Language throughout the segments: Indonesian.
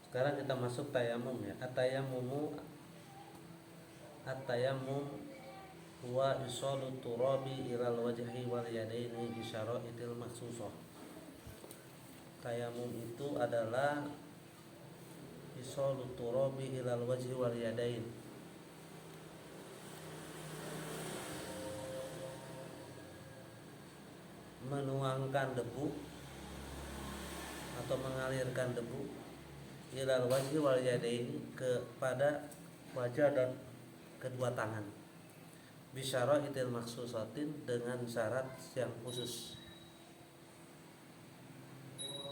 Sekarang kita masuk tayamum ya. At-tayammum huwa isalu turabi ilal wajhi wal yadaini bi syara'itil makhsusah. Tayamum itu adalah isalu turabi ilal wajhi wal yadain. Menuangkan debu atau mengalirkan debu ilal wajhi wal yadaini kepada wajah dan kedua tangan. Bisyara'itil makhsusatin dengan syarat yang khusus.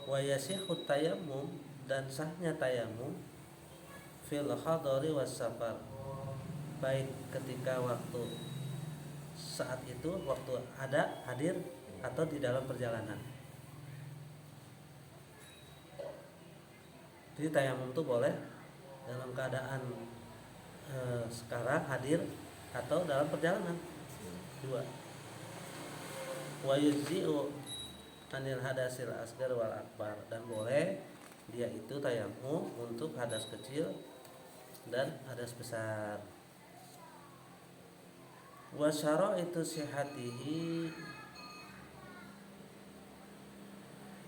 Wa yasihut tayammum dan sahnya tayamum fil hadari was safar, baik ketika waktu saat itu waktu ada hadir atau di dalam perjalanan. Jadi tayamum itu boleh dalam keadaan sekarang hadir atau dalam perjalanan. Dua. Wa yujzi'u anil hadasil asgar wal akbar, dan boleh dia itu tayamum untuk hadas kecil dan hadas besar. Wa syaraitu sihhatihi,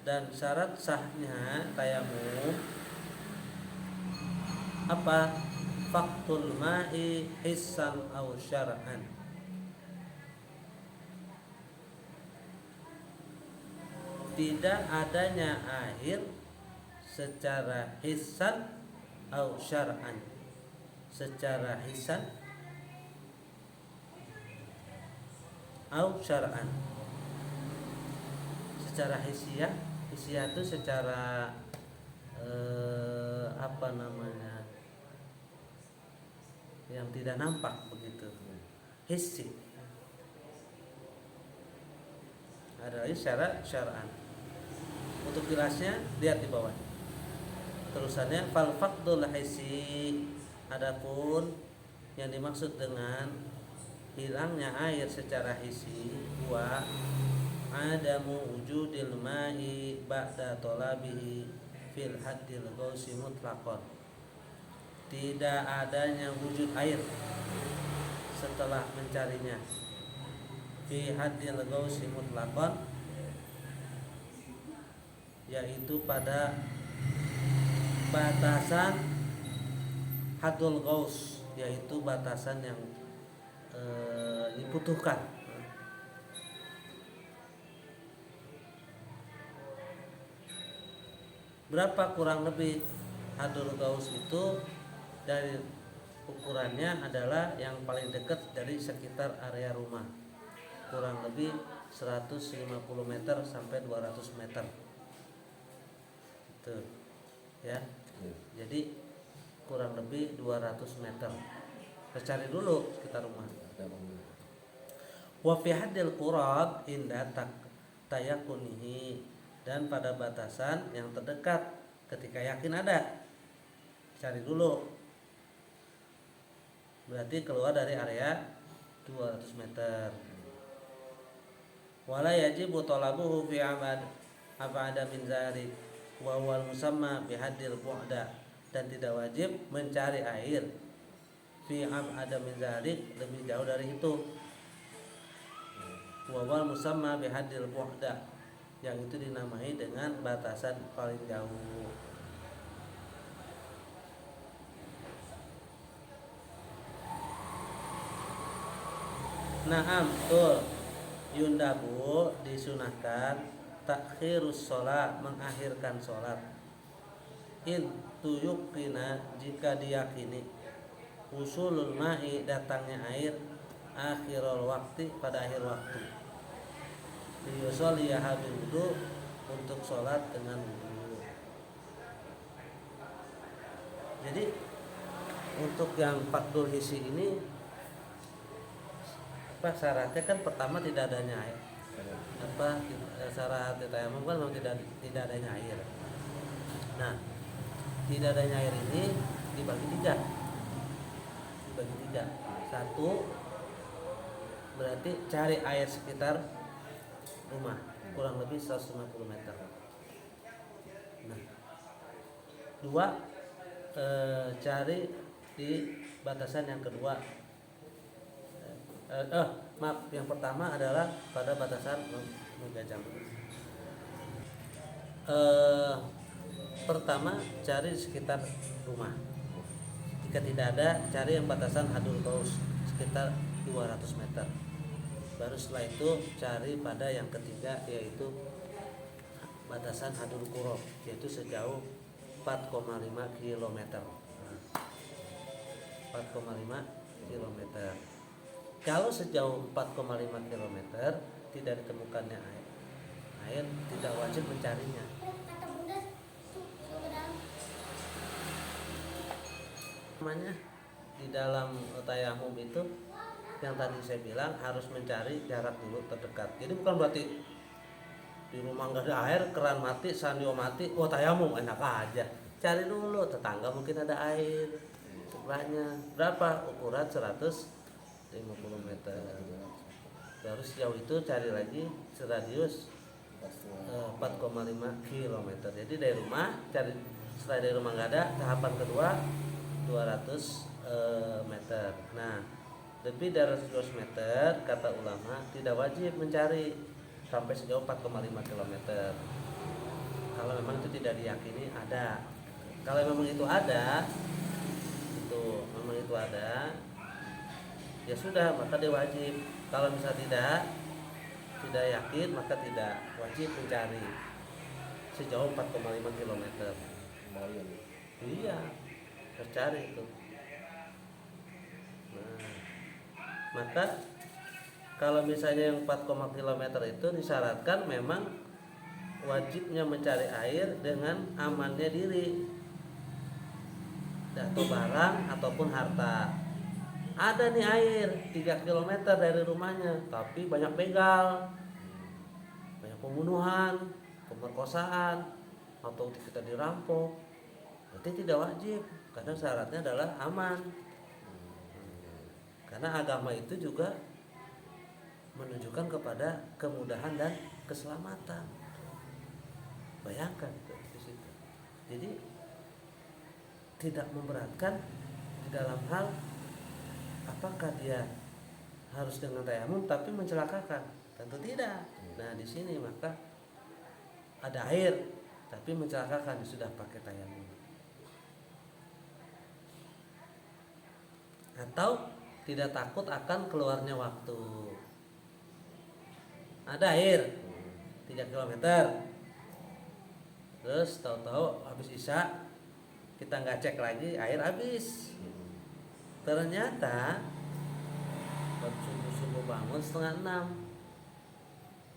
dan syarat sahnya tayamum apa? Faktul ma'i hissan aw syar'an, tidak adanya air secara hissan aw syar'an, secara hissan aw syar'an, secara hisiah itu secara apa namanya, yang tidak nampak begitu, hissi. Ada lagi secara syar'an. Untuk jelasnya lihat di bawah. Terusannya fal faqdul hissi, adapun yang dimaksud dengan hilangnya air secara hissi wa adamu wujudil ma'i ba'da talabihi fil haddil ghausi mutlaqan, tidak adanya wujud air setelah mencarinya fi haddil ghausi mutlaqan, yaitu pada batasan haddul ghaus, yaitu batasan yang dibutuhkan. Berapa kurang lebih haddul ghaus itu? Dari ukurannya adalah yang paling dekat dari sekitar area rumah, kurang lebih 150 meter sampai 200 meter itu ya. Jadi kurang lebih 200 meter. Kita cari dulu sekitar rumah. Wa fi haddil qurab inda tayakunihi, dan pada batasan yang terdekat ketika yakin ada. Cari dulu, berarti keluar dari area 200 meter. Wala yajibu talabuhu fi abada min zalik wa wal musamma bi haddil bu'da, dan tidak wajib mencari air fi abada min zalik, lebih jauh dari itu. Wa wal musamma bi haddil bu'da, yang itu dinamai dengan batasan paling jauh. Naam, betul. Yundabu, disunahkan takhirus sholat, mengakhirkan sholat. In tuyukina, jika diyakini usulul ma'i, datangnya air, akhirul waktu, pada akhir waktu. Liyusolli habil wudu, untuk sholat dengan wudu. Jadi untuk yang fakdul hisi ini apa syaratnya? Kan pertama tidak adanya air. Apa syarat tayamum kan memang tidak adanya air. Nah, tidak adanya air ini dibagi tiga. Satu, berarti cari air sekitar rumah kurang lebih 150 meter. Nah, dua, cari di batasan yang kedua. Maaf, yang pertama adalah pada batasan menggajang. Pertama cari di sekitar rumah. Jika tidak ada, cari yang batasan hadul kaus sekitar 200 meter. Baru setelah itu cari pada yang ketiga, yaitu batasan hadul qura, yaitu sejauh 4,5 km. 4,5 km. Kalau sejauh 4,5 km tidak ditemukannya air, tidak wajib mencarinya. Namanya di dalam tayamum itu yang tadi saya bilang harus mencari jarak dulu terdekat. Jadi bukan berarti di rumah nggak ada air, keran mati, sanyo mati, tayamum enak aja. Cari dulu, tetangga mungkin ada air sebelahnya. Berapa? Ukuran 150 meter. Baru sejauh itu cari lagi seradius 4,5 km. Jadi dari rumah cari, setelah dari rumah nggak ada, tahapan kedua 200 meter. Nah, lebih dari 200 meter kata ulama tidak wajib mencari sampai sejauh 4,5 km. Kalau memang itu tidak diyakini ada. Kalau memang itu ada, ya sudah, maka dia wajib. Kalau misalnya tidak yakin, maka tidak wajib mencari sejauh 4,5 km. Iya, harus cari itu. Nah, maka kalau misalnya yang 4, km itu disyaratkan memang wajibnya mencari air dengan amannya diri atau barang ataupun harta. Ada nih air 3 km dari rumahnya, tapi banyak begal, banyak pembunuhan, pemerkosaan, atau kita dirampok, berarti tidak wajib, karena syaratnya adalah aman. Karena agama itu juga menunjukkan kepada kemudahan dan keselamatan. Bayangkan di situ. Jadi tidak memberatkan di dalam hal apakah dia harus dengan tayamum tapi mencelakakan, tentu tidak. Nah di sini maka ada air tapi mencelakakan, sudah pakai tayamum. Atau tidak takut akan keluarnya waktu. Ada air 3 km, terus tahu-tahu habis isya kita nggak cek lagi, air habis. Ternyata subuh bangun 5:30,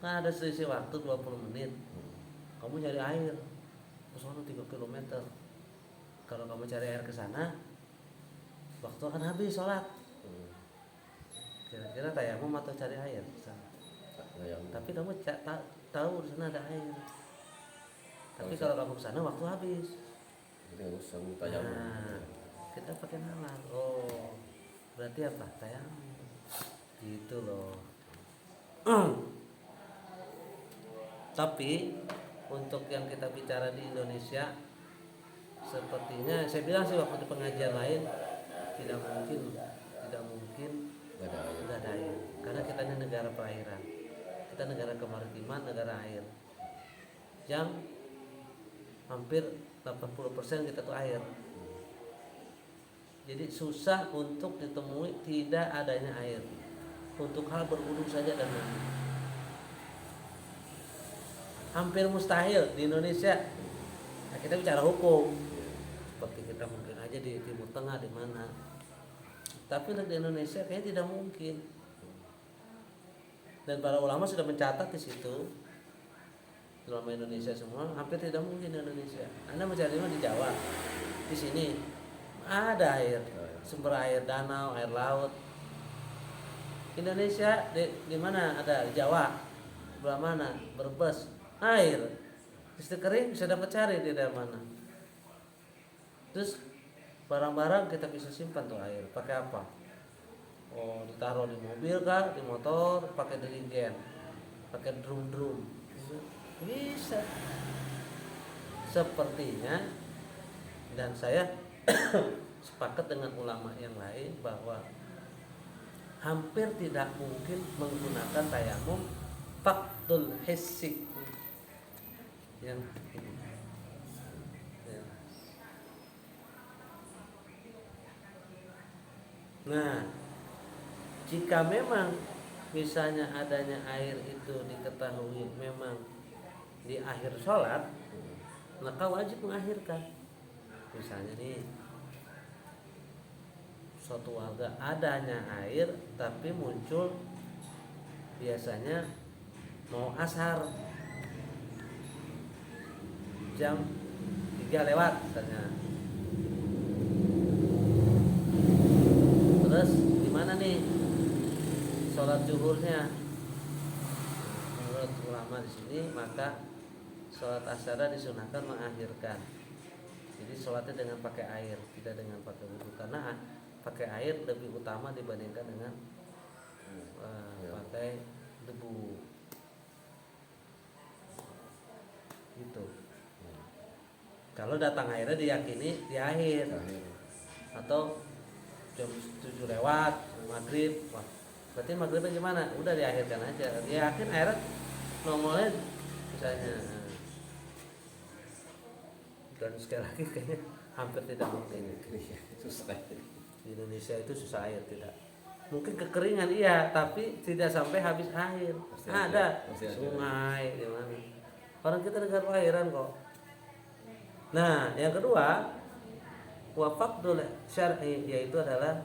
nah ada selisih waktu 20 menit. Kamu nyari air ke sana 3 km. Kalau kamu cari air ke sana, waktu akan habis sholat. Kira-kira tayamum atau cari air ke sana? Tapi kamu tahu di sana ada air. Tapi kalau kamu ke sana waktu habis. Nah, kita pakai nalar. Oh, berarti apa? Tayamum. Gitu loh. Tapi untuk yang kita bicara di Indonesia, sepertinya saya bilang sih waktu di pengajian lain tidak mungkin tidak ada air. Karena kita ini negara perairan, kita negara kemaritiman, negara air. Yang hampir 80% kita tuh air. Jadi susah untuk ditemui tidak adanya air untuk hal berwudu saja dan mandi. Hampir mustahil di Indonesia. Nah, kita bicara hukum, seperti kita mungkin aja di Timur Tengah di mana. Tapi di Indonesia kayaknya tidak mungkin. Dan para ulama sudah mencatat di situ. Ulama Indonesia semua hampir tidak mungkin di Indonesia. Anda mencari di Jawa, di sini ada air, sumber air danau, air laut. Indonesia di mana ada? Di Jawa, sebelah mana? Brebes, air. Istri kering bisa dapat cari di daerah mana. Terus barang-barang kita bisa simpan tuh air. Pakai apa? Oh, ditaruh di mobil kah, di motor, pakai dirigen, pakai drum. Bisa. Sepertinya, dan saya sepakat dengan ulama yang lain bahwa hampir tidak mungkin menggunakan tayamum faqdul hissi yang ini. Ya. Nah, jika memang misalnya adanya air itu diketahui memang di akhir sholat, maka wajib mengakhirkan. Misalnya nih, suatu warga adanya air tapi muncul biasanya mau ashar jam 3 lewat misalnya. Terus gimana nih sholat zuhurnya? Menurut ulama di sini maka sholat asyara disunahkan mengakhirkan. Jadi sholatnya dengan pakai air, tidak dengan pakai wudhu, karena pakai air lebih utama dibandingkan dengan pakai debu. Gitu. Kalau datang airnya diyakini di akhir atau jam 7 lewat maghrib, wah berarti maghribnya gimana? Udah diakhirkan aja. Dia yakin air nongolnya misalnya. Dan sekali lagi kayaknya hampir tidak mungkin. Susah. Di Indonesia itu susah air tidak. Mungkin kekeringan iya, tapi tidak sampai habis air. Ada sungai di mana. Orang kita negara perairan kok. Nah, yang kedua, wa faqdul syar'i, yaitu adalah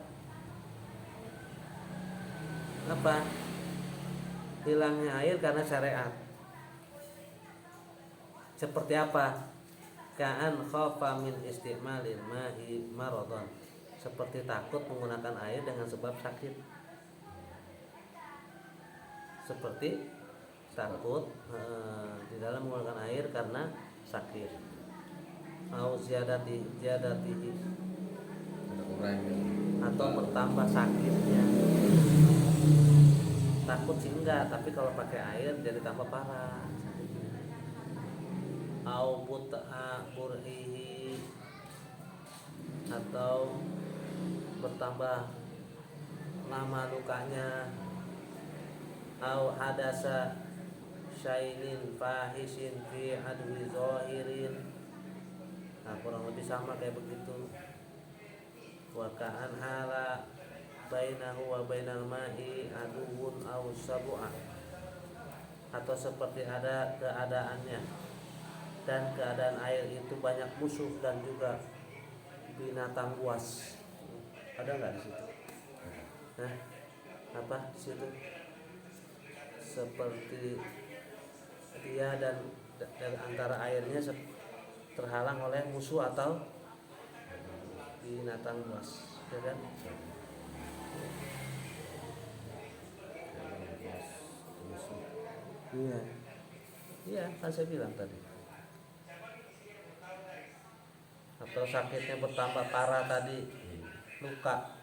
apa? Hilangnya air karena syariat. Seperti apa? Ka'an khafa min isti'malil ma'i maradhan. Seperti takut menggunakan air dengan sebab sakit. Seperti takut di dalam menggunakan air karena sakit. Au ziyadatihi atau bertambah sakitnya. Takut sih enggak, tapi kalau pakai air jadi tambah parah. Au buta'a burhihi atau bertambah lama lukanya. Au hadasa syainin fahishin fi adwi zahirin. Nah, kurang lebih sama kayak begitu. Wa ka'an hala bainahu wa bainal ma'i aduun aw sab'ah, atau seperti ada keadaannya dan keadaan air itu banyak musuh dan juga binatang buas. Ada nggak di situ? Nah, apa di situ? Seperti dia dan antara airnya terhalang oleh musuh atau binatang buas, ya kan? Iya, iya kan saya bilang tadi. Atau sakitnya bertambah parah tadi, luka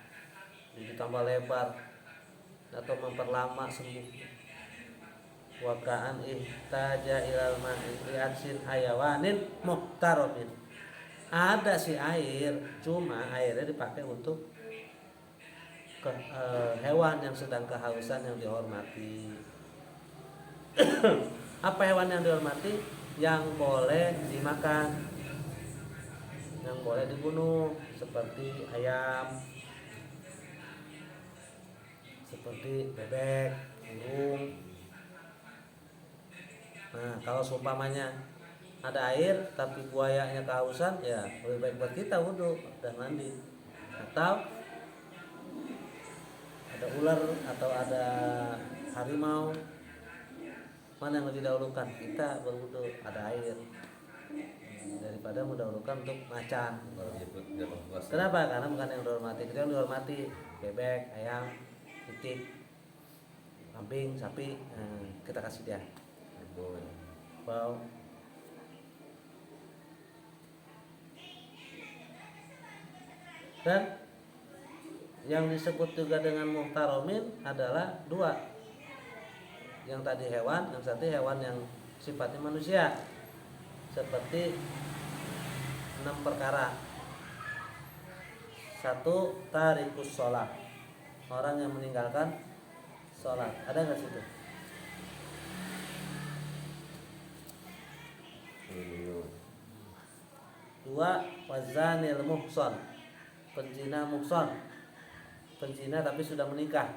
jadi tambah lebar atau memperlama sembuh. Wakaan ihtaja ilal ma'i li'ansin hayawanin muhtaromin. Ada si air, cuma airnya dipakai untuk hewan yang sedang kehausan yang dihormati. Apa hewan yang dihormati? Yang boleh dimakan, yang boleh dibunuh, seperti ayam, seperti bebek, burung. Nah, kalau seumpamanya ada air tapi buayanya kehausan, ya lebih baik buat kita wudhu dan mandi. Atau ada ular atau ada harimau, mana yang lebih dahulukan? Kita berwudhu, ada air, daripada mendahulukan untuk macan. Kenapa? Karena bukan yang dihormati. Kita yang dihormati bebek, ayam, itik, kambing, sapi, kita kasih dia. Bau. Dan yang disebut juga dengan muhtaromin adalah dua. Yang tadi hewan, yang satu hewan yang sifatnya manusia. Seperti 6 perkara. Satu, tarikus sholat, orang yang meninggalkan sholat. Ada nggak situ? Dua, wazanil muhson, penzina muhson, penzina tapi sudah menikah.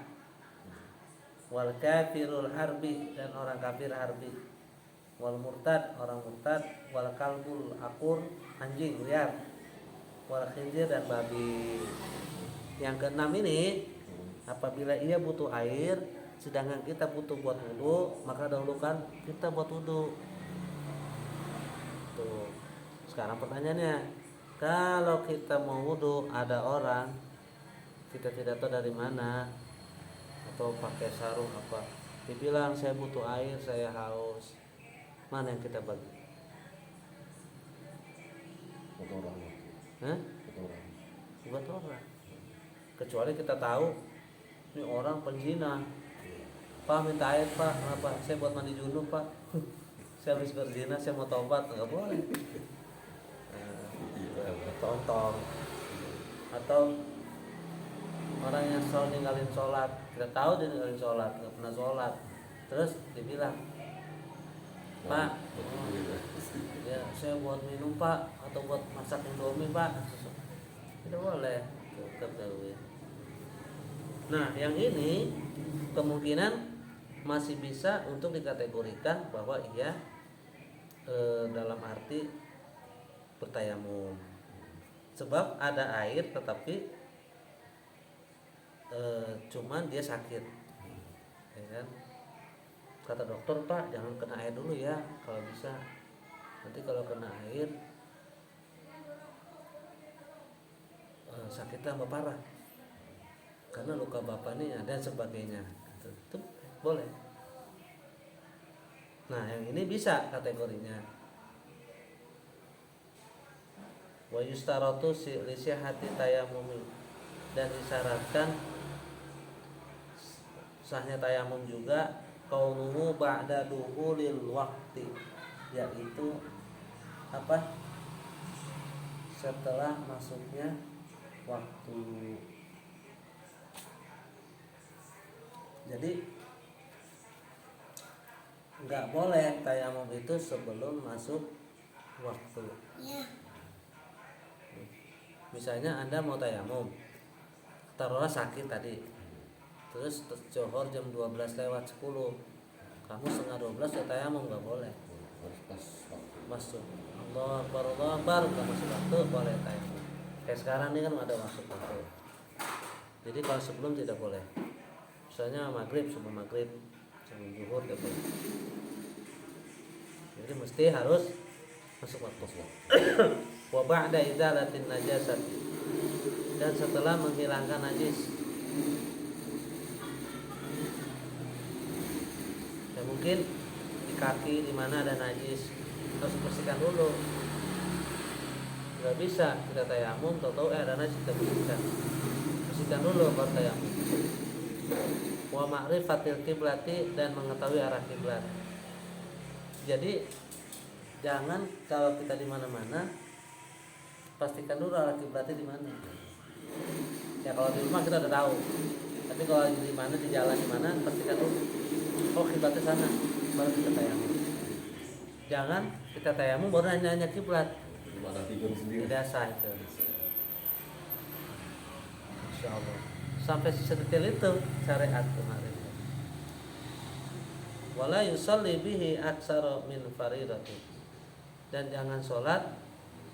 Wal kafirul harbi, dan orang kafir harbi. Wal murtad, orang murtad. Wal kalbul akur, anjing liar. Wal khinzir, dan babi. Yang keenam ini, apabila ia butuh air sedangkan kita butuh buat wudu, maka dahulukan kita buat wudu. Tuh. Sekarang pertanyaannya, kalau kita mau wudu, ada orang kita tidak tahu dari mana atau pakai sarung apa, dibilang saya butuh air, saya haus, mana yang kita bagi? Buat orang. Kecuali kita tahu ini orang penzina, Pak minta air Pak, kenapa? Saya buat mandi junub Pak. Saya habis berzina, saya mau tobat, nggak boleh. Tonton. Atau orang yang selalu ninggalin sholat, kita tahu dia ninggalin sholat, nggak pernah sholat, terus dibilang, Pak, ya saya buat minum Pak, atau buat masak indomie Pak, tidak boleh. Nah, yang ini kemungkinan masih bisa untuk dikategorikan bahwa ia dalam arti bertayamum, sebab ada air tetapi cuman dia sakit, ya kan? Kata dokter, Pak jangan kena air dulu ya, kalau bisa nanti kalau kena air sakitnya tambah parah karena luka bapak nih dan sebagainya. Itu boleh. Nah yang ini bisa kategorinya. Wa yustaratu li sihhati tayammumi, dan disyaratkan sahnya tayamum juga kaunuhu ba'da duhulil waqti, yaitu apa? Setelah masuknya waktu. Jadi nggak boleh tayamum itu sebelum masuk waktu. Misalnya Anda mau tayamum, taruhlah sakit tadi, terus johor jam 12 lewat 10, kamu setengah 12 ya tayamum, nggak boleh. Masuk Allah Akbar nggak masuk waktu, boleh tayamum. Kayak sekarang ini kan ada masuk waktu, jadi kalau sebelum tidak boleh. Misalnya maghrib, sebelum maghrib, sebelum zuhur tidak boleh. Jadi mesti harus masuk waktu. Wa ba'da izalatin najasati, dan setelah menghilangkan najis. Ya mungkin di kaki di mana ada najis harus bersihkan dulu. Nggak bisa kita tayamum tahu ada najis kita bersihkan dulu baru tayamum. Wa ma'rifatil kiblati, dan mengetahui arah kiblat. Jadi jangan kalau kita di mana-mana pastikan dulu arah kiblatnya di mana. Ya kalau di rumah kita udah tahu, tapi kalau di mana, di jalan di mana, pastikan dulu. Oh kiblatnya sana, baru kita tayamum. Jangan kita tayamum baru nanya kiblat. Tidak sah itu. Insyaallah. Sampai sedetail itu syariat kemarin. Wala yusalli bihi aksara min faridati, dan jangan sholat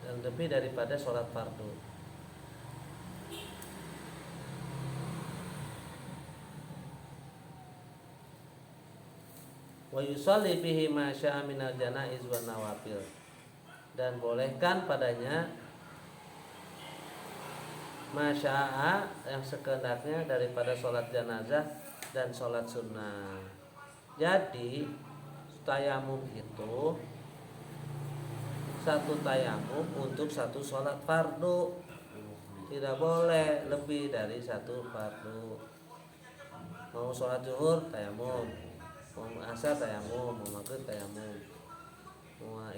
dan lebih daripada sholat fardu. Wa yusalli bihi ma syaa minal janaiz wan nawafil, dan bolehkan padanya masya'a, yang sekehendaknya daripada sholat janazah dan sholat sunnah. Jadi tayamum itu satu tayamum untuk satu sholat fardu, tidak boleh lebih dari satu fardu. Mau sholat zuhur tayamum, mau asar tayamum, mau maghrib tayamum, mau